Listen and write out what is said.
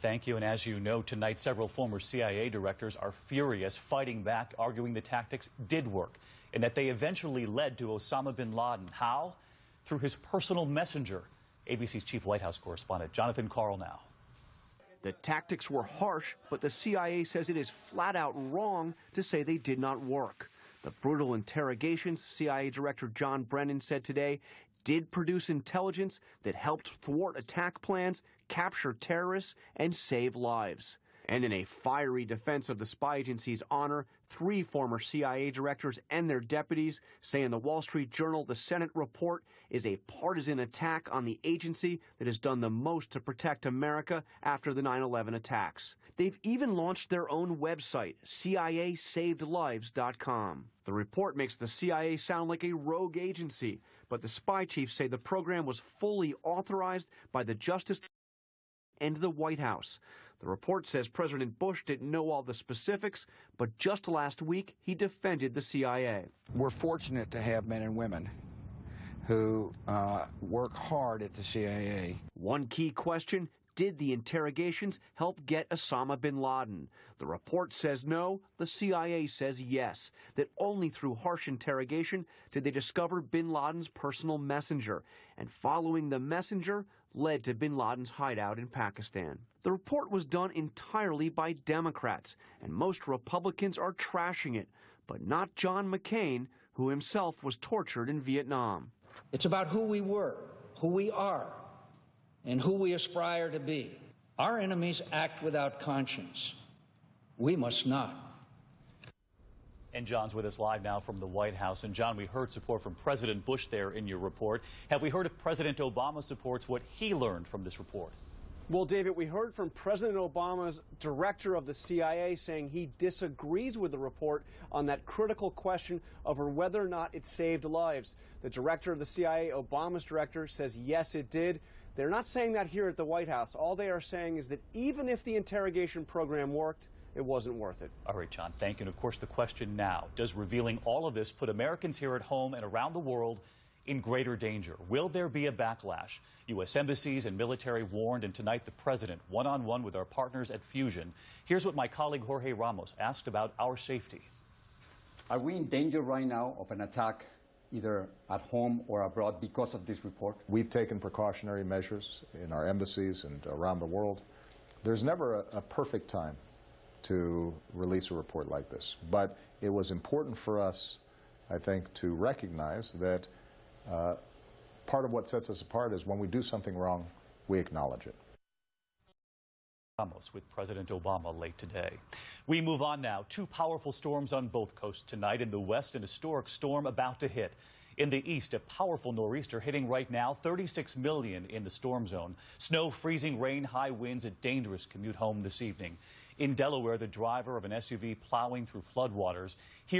Thank you. And as you know, tonight, several former CIA directors are furious, fighting back, arguing the tactics did work and that they eventually led to Osama bin Laden. How? Through his personal messenger. ABC's chief White House correspondent Jonathan Karl now. The tactics were harsh, but the CIA says it is flat out wrong to say they did not work. The brutal interrogations, CIA Director John Brennan said today, did produce intelligence that helped thwart attack plans, capture terrorists, and save lives. And in a fiery defense of the spy agency's honor, 3 former CIA directors and their deputies say in the Wall Street Journal the Senate report is a partisan attack on the agency that has done the most to protect America after the 9/11 attacks. They've even launched their own website, CIASavedLives.com. The report makes the CIA sound like a rogue agency, but the spy chiefs say the program was fully authorized by the Justice and the White House. The report says President Bush didn't know all the specifics, but just last week he defended the CIA. We're fortunate to have men and women who work hard at the CIA. One key question: did the interrogations help get Osama bin Laden? The report says no. The CIA says yes, that only through harsh interrogation did they discover bin Laden's personal messenger, and following the messenger led to bin Laden's hideout in Pakistan. The report was done entirely by Democrats, and most Republicans are trashing it, but not John McCain, who himself was tortured in Vietnam. It's about who we were, who we are, and who we aspire to be. Our enemies act without conscience. We must not. And John's with us live now from the White House. And John, we heard support from President Bush there in your report. Have we heard if President Obama supports what he learned from this report? Well, David, we heard from President Obama's director of the CIA saying he disagrees with the report on that critical question over whether or not it saved lives. The director of the CIA, Obama's director, says yes, it did. They're not saying that here at the White House. All they are saying is that even if the interrogation program worked, it wasn't worth it. All right, John, thank you. And of course, the question now, does revealing all of this put Americans here at home and around the world in greater danger? Will there be a backlash? U.S. embassies and military warned, and tonight the president, one-on-one with our partners at Fusion. Here's what my colleague Jorge Ramos asked about our safety. Are we in danger right now of an attack either at home or abroad because of this report? We've taken precautionary measures in our embassies and around the world. There's never a perfect time to release a report like this, but it was important for us, I think, to recognize that part of what sets us apart is when we do something wrong, we acknowledge it. Ramos with President Obama late today. We move on now. 2 powerful storms on both coasts tonight. In the west, an historic storm about to hit. In the east, a powerful nor'easter hitting right now, 36 million in the storm zone. Snow, freezing rain, high winds, a dangerous commute home this evening. In Delaware, the driver of an SUV plowing through floodwaters. Here